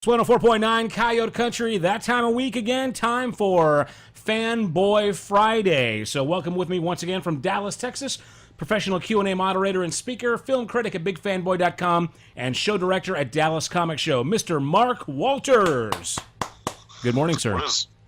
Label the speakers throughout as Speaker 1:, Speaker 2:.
Speaker 1: It's 104.9 Coyote Country, that time of week again, time for Fanboy Friday. So welcome with me once again from Dallas, Texas, professional Q&A moderator and speaker, film critic at BigFanboy.com, and show director at Dallas Comic Show, Mr. Mark Walters. Good morning, sir.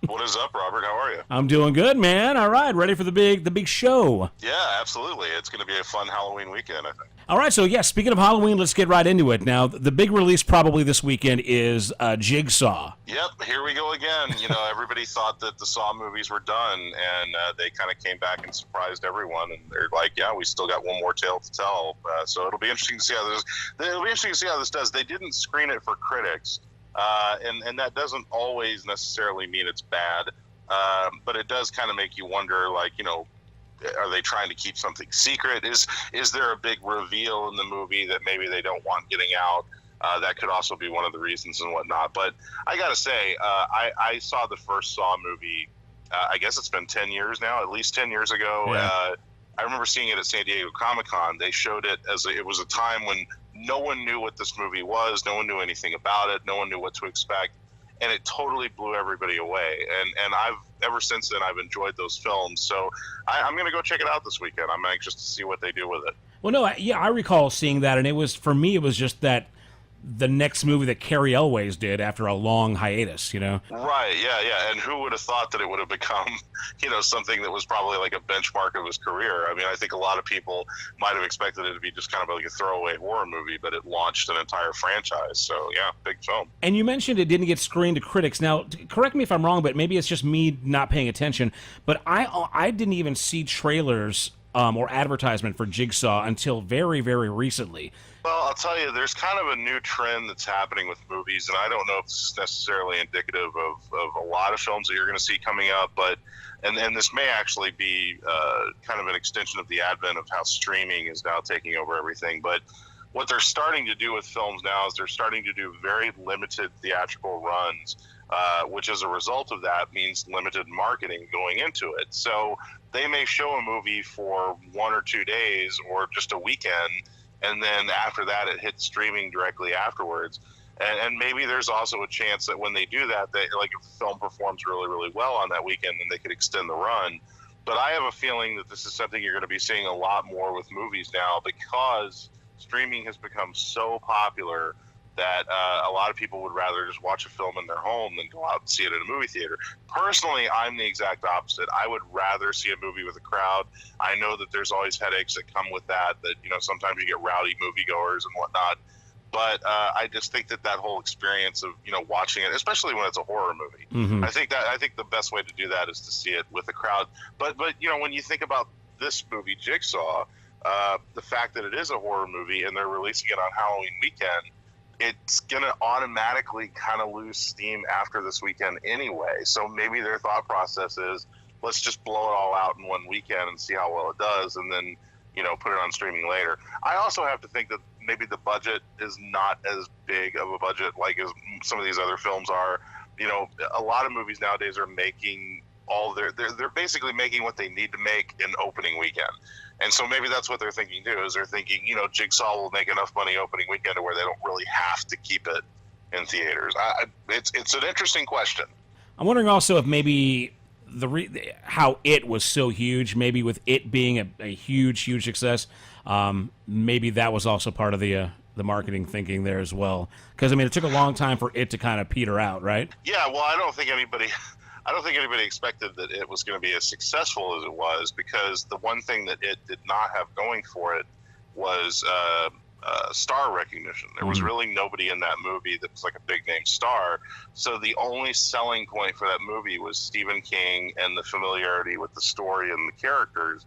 Speaker 2: What is up, Robert? How are you?
Speaker 1: I'm doing good, man. All right, ready for the big show.
Speaker 2: Yeah, absolutely. It's going to be a fun Halloween weekend, I think.
Speaker 1: All right, so yeah, speaking of Halloween, let's get right into it. Now, the big release probably this weekend is Jigsaw.
Speaker 2: Yep, here we go again. You know, everybody thought that the Saw movies were done, and they kind of came back and surprised everyone. And they're like, "Yeah, we still got one more tale to tell." So it'll be interesting to see how this. It'll be interesting to see how this does. They didn't screen it for critics, and that doesn't always necessarily mean it's bad, but it does kind of make you wonder, like, you know. Are they trying to keep something secret? Is there a big reveal in the movie that maybe they don't want getting out? That could also be one of the reasons and whatnot. But I got to say, I saw the first Saw movie, I guess it's been 10 years now, at least 10 years ago.
Speaker 1: Yeah.
Speaker 2: I remember seeing it at San Diego Comicon. They showed it it was a time when no one knew what this movie was. No one knew anything about it. No one knew what to expect. And it totally blew everybody away. And ever since then, I've enjoyed those films. So I'm going to go check it out this weekend. I'm anxious to see what they do with it.
Speaker 1: Well, no, I recall seeing that, and it was, for me, it was just that the next movie that Carrie Elways did after a long hiatus, you know?
Speaker 2: Right, yeah. And who would have thought that it would have become, you know, something that was probably like a benchmark of his career? I mean, I think a lot of people might have expected it to be just kind of like a throwaway horror movie, but it launched an entire franchise. So, yeah, big film.
Speaker 1: And you mentioned it didn't get screened to critics. Now, correct me if I'm wrong, but maybe it's just me not paying attention, but I didn't even see trailers or advertisement for Jigsaw until very, very recently.
Speaker 2: Well, I'll tell you, there's kind of a new trend that's happening with movies, and I don't know if this is necessarily indicative of a lot of films that you're going to see coming up, but and this may actually be kind of an extension of the advent of how streaming is now taking over everything. But what they're starting to do with films now is they're starting to do very limited theatrical runs, which as a result of that means limited marketing going into it. So they may show a movie for 1 or 2 days or just a weekend, and then after that it hits streaming directly afterwards. And maybe there's also a chance that when they do that, like if the film performs really, really well on that weekend, then they could extend the run. But I have a feeling that this is something you're going to be seeing a lot more with movies now, because streaming has become so popular that a lot of people would rather just watch a film in their home than go out and see it in a movie theater. Personally, I'm the exact opposite. I would rather see a movie with a crowd. I know that there's always headaches that come with that, you know, sometimes you get rowdy moviegoers and whatnot. But I just think that whole experience of, you know, watching it, especially when it's a horror movie,
Speaker 1: Mm-hmm.
Speaker 2: I think the best way to do that is to see it with a crowd. But you know, when you think about this movie, Jigsaw, the fact that it is a horror movie and they're releasing it on Halloween weekend, it's going to automatically kind of lose steam after this weekend anyway. So maybe their thought process is, let's just blow it all out in one weekend and see how well it does, and then, you know, put it on streaming later. I also have to think that maybe the budget is not as big of a budget like as some of these other films are. You know, a lot of movies nowadays are making they're basically making what they need to make in opening weekend. And so maybe that's what they're thinking too, is they're thinking, you know, Jigsaw will make enough money opening weekend to where they don't really have to keep it in theaters. It's an interesting question.
Speaker 1: I'm wondering also if maybe how it was so huge, maybe with it being a huge success, maybe that was also part of the marketing thinking there as well. Because, I mean, it took a long time for it to kind of peter out, right?
Speaker 2: Yeah, well, I don't think anybody expected that it was going to be as successful as it was, because the one thing that it did not have going for it was star recognition. There was really nobody in that movie that was like a big name star. So the only selling point for that movie was Stephen King and the familiarity with the story and the characters.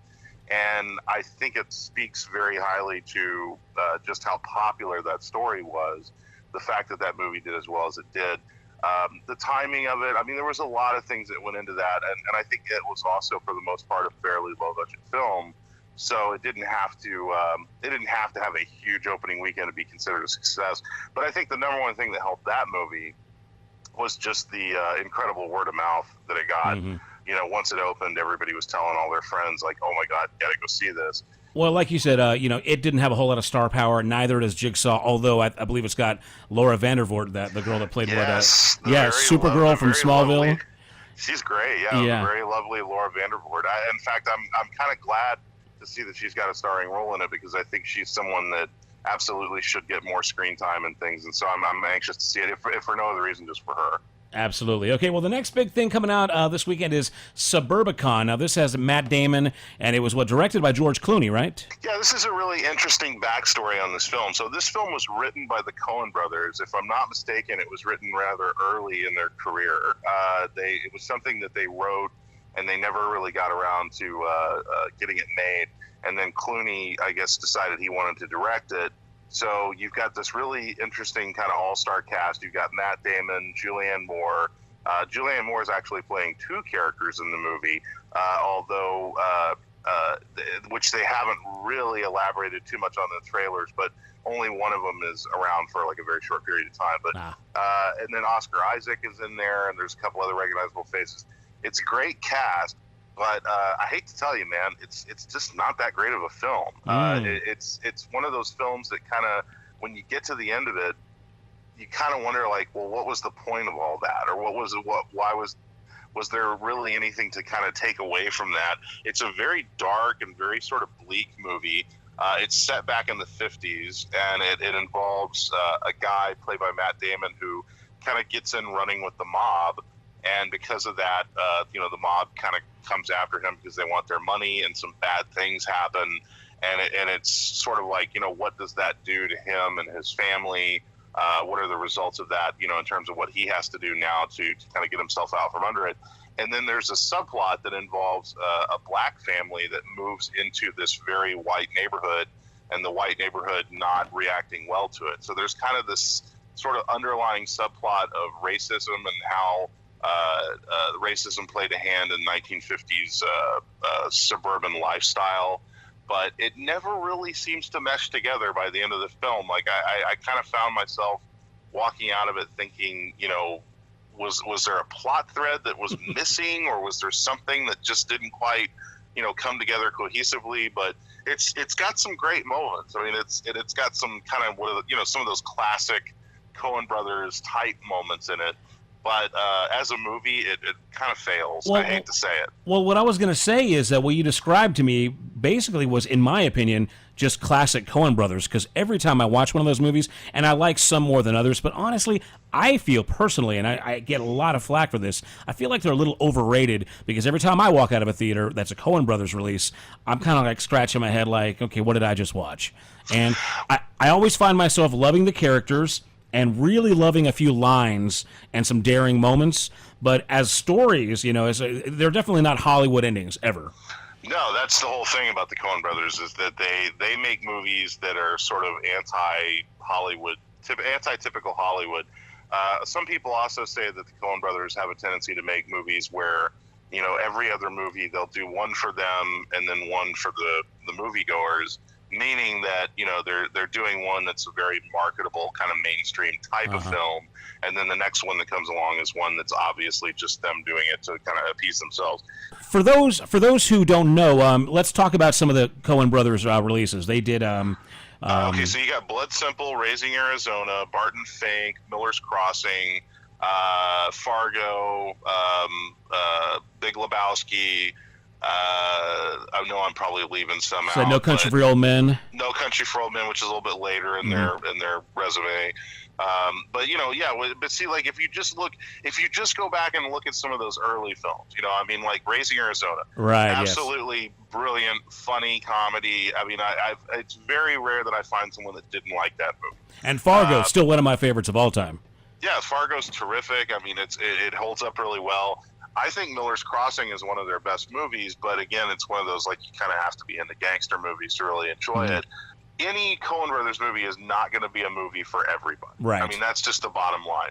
Speaker 2: And I think it speaks very highly to just how popular that story was, the fact that movie did as well as it did. The timing of it, I mean, there was a lot of things that went into that, and I think it was also, for the most part, a fairly low-budget film, so it didn't have to have a huge opening weekend to be considered a success. But I think the number one thing that helped that movie was just the incredible word of mouth that it got. Mm-hmm. You know, once it opened, everybody was telling all their friends, like, "Oh my God, gotta go see this."
Speaker 1: Well, like you said, it didn't have a whole lot of star power. Neither does Jigsaw, although I believe it's got Laura Vandervoort, the girl that played
Speaker 2: Yes,
Speaker 1: Supergirl from Smallville.
Speaker 2: Lovely, she's great. Yeah,
Speaker 1: Yeah.
Speaker 2: the very lovely Laura Vandervoort. In fact, I'm kind of glad to see that she's got a starring role in it, because I think she's someone that absolutely should get more screen time and things. And so I'm anxious to see it, if for no other reason, just for her.
Speaker 1: Absolutely. Okay, well, the next big thing coming out this weekend is Suburbicon. Now, this has Matt Damon, and it was directed by George Clooney, right?
Speaker 2: Yeah, this is a really interesting backstory on this film. So this film was written by the Coen Brothers. If I'm not mistaken, it was written rather early in their career. It was something that they wrote, and they never really got around to getting it made. And then Clooney, I guess, decided he wanted to direct it. So you've got this really interesting kind of all-star cast. You've got Matt Damon, Julianne Moore. Julianne Moore is actually playing two characters in the movie, which they haven't really elaborated too much on the trailers, but only one of them is around for like a very short period of time. But and then Oscar Isaac is in there, and there's a couple other recognizable faces. It's a great cast. But I hate to tell you, man, it's just not that great of a film. It's one of those films that kind of, when you get to the end of it, you kind of wonder, like, well, what was the point of all that, or why was there really anything to kind of take away from that? It's a very dark and very sort of bleak movie. It's set back in the 50s, and it involves a guy played by Matt Damon who kind of gets in running with the mob. And because of that, the mob kind of comes after him because they want their money, and some bad things happen. And it's sort of like, what does that do to him and his family? What are the results of that, in terms of what he has to do now to kind of get himself out from under it? And then there's a subplot that involves a black family that moves into this very white neighborhood, and the white neighborhood not reacting well to it. So there's kind of this sort of underlying subplot of racism and how racism played a hand in 1950s suburban lifestyle, but it never really seems to mesh together by the end of the film. Like I kind of found myself walking out of it thinking, was there a plot thread that was missing, or was there something that just didn't quite, come together cohesively? But it's got some great moments. I mean, it's got some kind of some of those classic Coen Brothers type moments in it. But as a movie, it kind of fails. I hate to say it.
Speaker 1: Well, what I was going to say is that what you described to me basically was, in my opinion, just classic Coen Brothers, because every time I watch one of those movies, and I like some more than others, but honestly, I feel personally, and I get a lot of flack for this, I feel like they're a little overrated, because every time I walk out of a theater that's a Coen Brothers release, I'm kind of like scratching my head like, okay, what did I just watch? And I always find myself loving the characters and really loving a few lines and some daring moments, but as stories, they're definitely not Hollywood endings, ever.
Speaker 2: No, that's the whole thing about the Coen Brothers, is that they make movies that are sort of anti-Hollywood, anti-typical Hollywood. Some people also say that the Coen Brothers have a tendency to make movies where, every other movie they'll do one for them and then one for the moviegoers, meaning that they're doing one that's a very marketable kind of mainstream type of film, and then the next one that comes along is one that's obviously just them doing it to kind of appease themselves.
Speaker 1: For those who don't know, let's talk about some of the Coen Brothers releases. They did.
Speaker 2: Okay, so you got Blood Simple, Raising Arizona, Barton Fink, Miller's Crossing, Fargo, Big Lebowski. I know I'm probably leaving some out.
Speaker 1: So No Country for Old Men.
Speaker 2: No Country for Old Men, which is a little bit later in their resume. But but see, like if you just go back and look at some of those early films, like Raising Arizona,
Speaker 1: right?
Speaker 2: Absolutely brilliant, funny comedy. I mean, it's very rare that I find someone that didn't like that movie.
Speaker 1: And Fargo, still one of my favorites of all time.
Speaker 2: Yeah, Fargo's terrific. I mean, it holds up really well. I think Miller's Crossing is one of their best movies, but again, it's one of those, like, you kind of have to be into gangster movies to really enjoy it. Any Coen Brothers movie is not going to be a movie for everybody.
Speaker 1: Right.
Speaker 2: I mean, that's just the bottom line.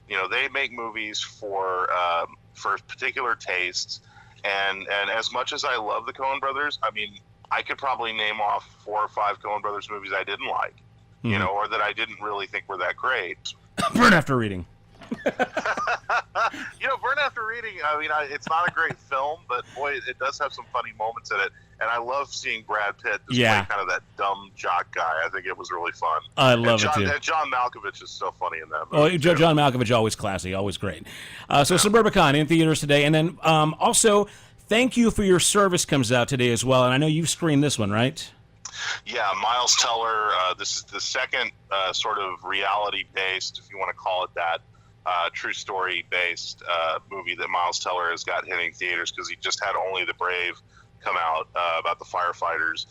Speaker 2: They make movies for particular tastes, and as much as I love the Coen Brothers, I mean, I could probably name off 4 or 5 Coen Brothers movies I didn't like, or that I didn't really think were that great.
Speaker 1: Burn After Reading.
Speaker 2: Burn After Reading, I mean, it's not a great film, but boy, it does have some funny moments in it. And I love seeing Brad Pitt just play kind of that dumb jock guy. I think it was really fun.
Speaker 1: I love it, too.
Speaker 2: And John Malkovich is so funny in that
Speaker 1: movie.
Speaker 2: Oh,
Speaker 1: John Malkovich, always classy, always great. So Suburbicon in theaters today. And then also, Thank You for Your Service comes out today as well. And I know you've screened this one, right?
Speaker 2: Yeah, Miles Teller. This is the second sort of reality-based, if you want to call it that, true story-based movie that Miles Teller has got hitting theaters, because he just had Only the Brave come out about the firefighters,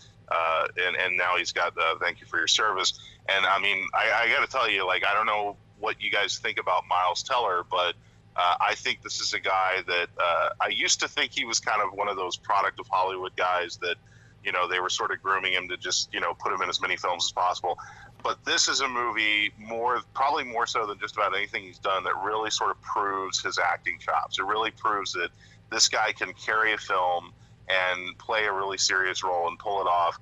Speaker 2: and now he's got Thank You for Your Service. And I mean, I got to tell you, like, I don't know what you guys think about Miles Teller, but I think this is a guy that I used to think he was kind of one of those product of Hollywood guys that, you know, they were sort of grooming him to just, you know, put him in as many films as possible. But this is a movie probably more so than just about anything he's done, that really sort of proves his acting chops. It really proves that this guy can carry a film and play a really serious role and pull it off.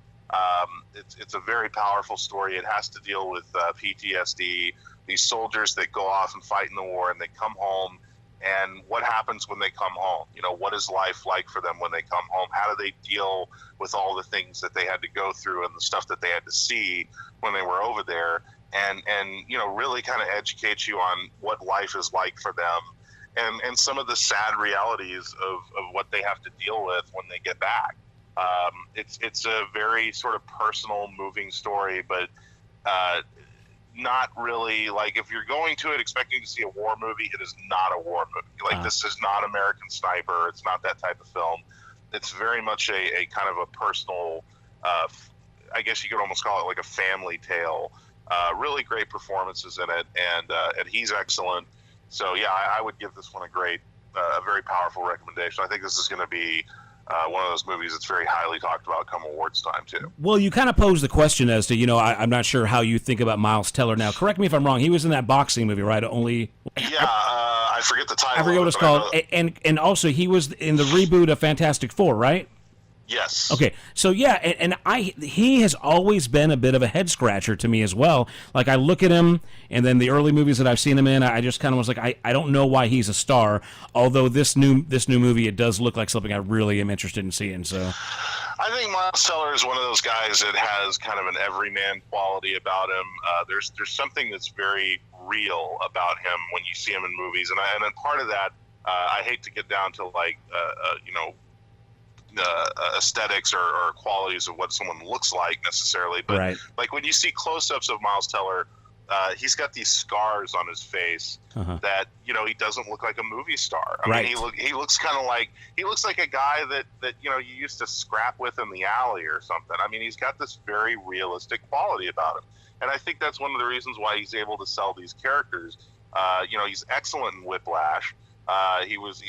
Speaker 2: It's a very powerful story. It has to deal with PTSD, these soldiers that go off and fight in the war and they come home, and what happens when they come home. You know, what is life like for them when they come home? How do they deal with all the things that they had to go through and the stuff that they had to see when they were over there? And you know, really kind of educate you on what life is like for them, and some of the sad realities of what they have to deal with when they get back. It's a very sort of personal, moving story, but not really, like, if you're going to it expecting to see a war movie, it is not a war movie. Like, this is not American Sniper. It's not that type of film. It's very much a kind of a personal, I guess you could almost call it like a family tale. Really great performances in it, and he's excellent. So yeah, I would give this one a very powerful recommendation. I think this is going to be one of those movies that's very highly talked about come awards time, too.
Speaker 1: Well, you kind of posed the question as to, you know, I'm not sure how you think about Miles Teller now. Correct me if I'm wrong. He was in that boxing movie, right?
Speaker 2: I forget the title.
Speaker 1: I forget what it's called. And also, he was in the reboot of Fantastic Four, right?
Speaker 2: Yes.
Speaker 1: Okay. So yeah, he has always been a bit of a head scratcher to me as well. Like, I look at him, and then the early movies that I've seen him in, I just kind of was like, I don't know why he's a star. Although this new movie, it does look like something I really am interested in seeing. So
Speaker 2: I think Miles Teller is one of those guys that has kind of an everyman quality about him. There's something that's very real about him when you see him in movies, and then part of that, I hate to get down to like you know, aesthetics or qualities of what someone looks like necessarily, but
Speaker 1: right.
Speaker 2: Like when you see close-ups of Miles Teller, he's got these scars on his face that, you know, he doesn't look like a movie star. I mean, he looks kind of like, he looks like a guy that you know, you used to scrap with in the alley or something. I mean, he's got this very realistic quality about him, and I think that's one of the reasons why he's able to sell these characters. You know, he's excellent in Whiplash. He was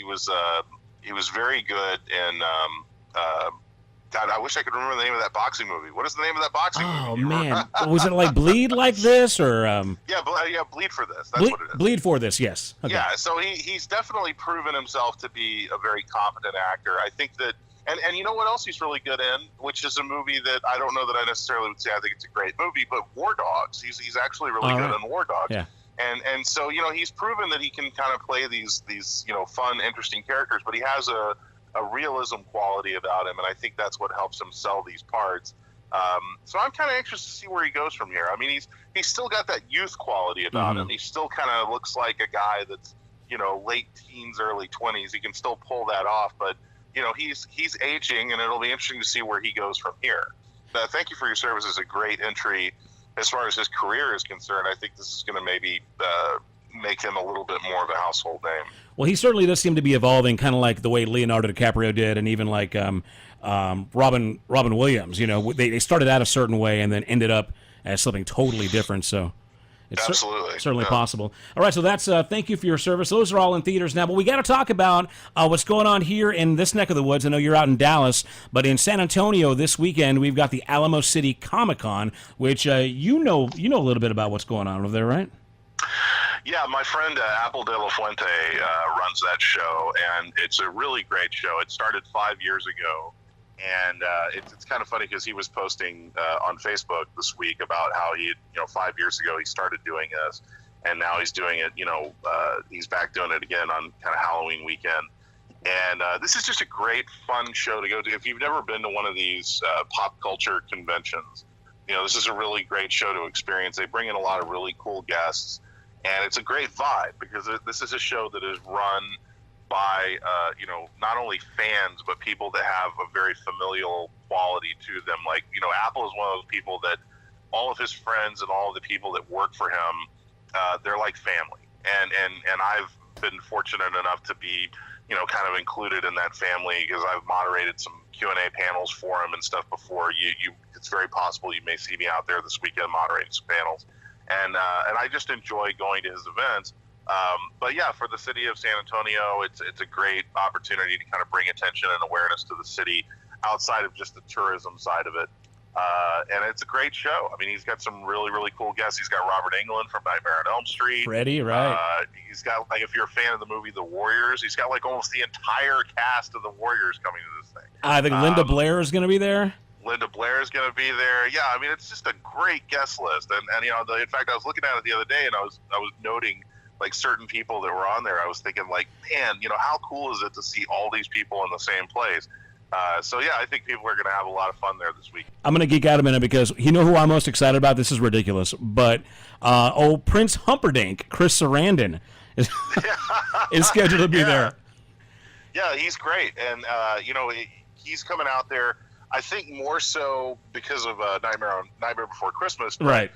Speaker 2: very good in God, I wish I could remember the name of that boxing movie. What is the name of that boxing movie?
Speaker 1: Oh, man. Was it like Bleed like this, or?
Speaker 2: Yeah, Bleed for This. That's what it is.
Speaker 1: Bleed for This, yes. Okay.
Speaker 2: Yeah, so he's definitely proven himself to be a very competent actor. I think that, and you know what else he's really good in, which is a movie that I don't know that I necessarily would say I think it's a great movie, but War Dogs. He's actually really good in War Dogs.
Speaker 1: Yeah.
Speaker 2: And so, you know, he's proven that he can kind of play these you know, fun, interesting characters, but he has a realism quality about him, and I think that's what helps him sell these parts. So I'm kind of anxious to see where he goes from here. I mean, he's still got that youth quality about him. He still kind of looks like a guy that's, you know, late teens, early 20s. He can still pull that off, but, you know, he's aging, and it'll be interesting to see where he goes from here. Thank You for Your Service is a great entry as far as his career is concerned. I think this is going to maybe make him a little bit more of a household name.
Speaker 1: Well, he certainly does seem to be evolving, kind of like the way Leonardo DiCaprio did, and even like Robin Williams. You know, they started out a certain way and then ended up as something totally different. So it's
Speaker 2: absolutely
Speaker 1: certainly possible. All right, so that's Thank You for Your Service. Those are all in theaters now, but we got to talk about what's going on here in this neck of the woods. I know you're out in Dallas, but in San Antonio this weekend we've got the Alamo City Comicon, which you know a little bit about what's going on over there, right?
Speaker 2: Yeah, my friend Apple de la Fuente runs that show, and it's a really great show. It started 5 years ago, and it's kind of funny because he was posting on Facebook this week about how he, 5 years ago he started doing this, and now he's doing it. He's back doing it again on kind of Halloween weekend, And this is just a great, fun show to go to. If you've never been to one of these pop culture conventions, this is a really great show to experience. They bring in a lot of really cool guests, and it's a great vibe because this is a show that is run by, not only fans, but people that have a very familial quality to them. Like, Apple is one of those people that all of his friends and all of the people that work for him, they're like family. And I've been fortunate enough to be, kind of included in that family because I've moderated some Q&A panels for him and stuff before. It's very possible you may see me out there this weekend moderating some panels. And I just enjoy going to his events. But yeah, for the city of San Antonio, it's a great opportunity to kind of bring attention and awareness to the city outside of just the tourism side of it. And it's a great show. I mean, he's got some really, really cool guests. He's got Robert Englund from Nightmare on Elm Street.
Speaker 1: Freddie, right.
Speaker 2: He's got, like, if you're a fan of the movie The Warriors, he's got, like, almost the entire cast of The Warriors coming to this thing.
Speaker 1: I think Linda Blair is going to be there.
Speaker 2: Linda Blair is going to be there. Yeah, I mean, it's just a great guest list. And in fact, I was looking at it the other day, and I was noting, like, certain people that were on there. I was thinking, like, man, how cool is it to see all these people in the same place? So yeah, I think people are going to have a lot of fun there this week.
Speaker 1: I'm going to geek out a minute because who I'm most excited about? This is ridiculous, but Prince Humperdinck, Chris Sarandon, is scheduled to be there.
Speaker 2: Yeah, he's great, and he's coming out there. I think more so because of Nightmare Before Christmas,
Speaker 1: right?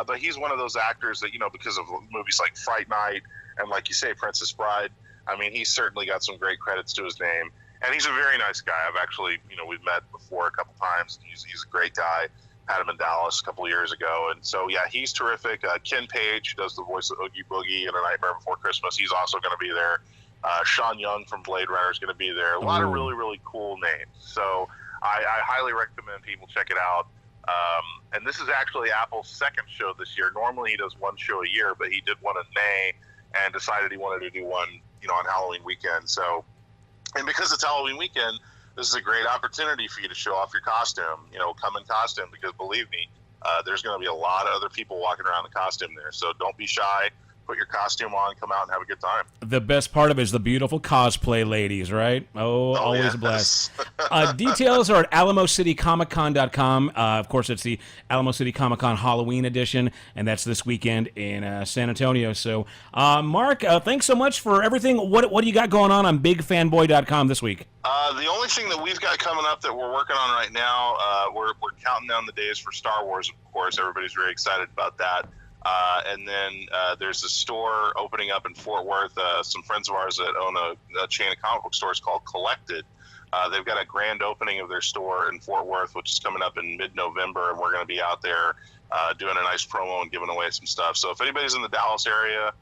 Speaker 2: But he's one of those actors that because of movies like Fright Night and, like you say, Princess Bride. I mean, he's certainly got some great credits to his name. And he's a very nice guy. I've actually, we've met before a couple times. He's a great guy. Had him in Dallas a couple of years ago. And so, yeah, he's terrific. Ken Page, who does the voice of Oogie Boogie in A Nightmare Before Christmas, he's also going to be there. Sean Young from Blade Runner is going to be there. A lot of really, really cool names. So I highly recommend people check it out. And this is actually Apple's second show this year. Normally he does one show a year, but he did one in May and decided he wanted to do one, on Halloween weekend. So, and because it's Halloween weekend, this is a great opportunity for you to show off your costume. Come in costume because, believe me, there's going to be a lot of other people walking around in costume there. So don't be shy. Put your costume on, come out and have a good time.
Speaker 1: The best part of it is the beautiful cosplay ladies, right? Always
Speaker 2: yes.
Speaker 1: a blast. Details are at AlamoCityComicCon.com. Of course, it's the Alamo City Comic Con Halloween edition, and that's this weekend in San Antonio. So, Mark, thanks so much for everything. What do you got going on BigFanboy.com this week?
Speaker 2: The only thing that we've got coming up that we're working on right now, we're counting down the days for Star Wars, of course. Everybody's very excited about that. And then there's a store opening up in Fort Worth. Some friends of ours that own a chain of comic book stores called Collected. They've got a grand opening of their store in Fort Worth, which is coming up in mid-November, and we're going to be out there doing a nice promo and giving away some stuff. So if anybody's in the Dallas area,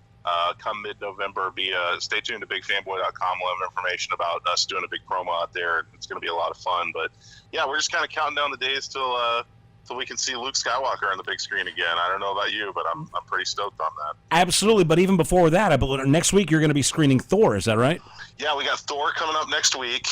Speaker 2: come mid-November, stay tuned to BigFanboy.com. We'll have information about us doing a big promo out there. It's going to be a lot of fun. But yeah, we're just kind of counting down the days till we can see Luke Skywalker on the big screen again. I don't know about you, but I'm pretty stoked on that.
Speaker 1: Absolutely, but even before that, I believe next week you're going to be screening Thor. Is that right?
Speaker 2: Yeah, we got Thor coming up next week,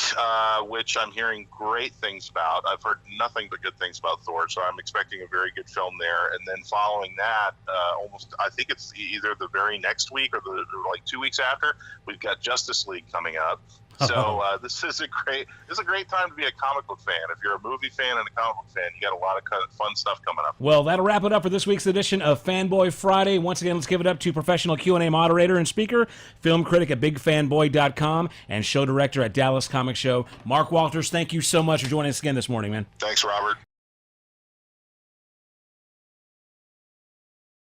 Speaker 2: which I'm hearing great things about. I've heard nothing but good things about Thor, so I'm expecting a very good film there. And then following that, I think it's either the very next week or like 2 weeks after, we've got Justice League coming up. So this is a great time to be a comic book fan. If you're a movie fan and a comic book fan, you got a lot of kind of fun stuff coming up.
Speaker 1: Well, that'll wrap it up for this week's edition of Fanboy Friday. Once again, let's give it up to professional Q&A moderator and speaker, film critic at BigFanboy.com, and show director at Dallas Comic Show, Mark Walters. Thank you so much for joining us again this morning, man.
Speaker 2: Thanks, Robert.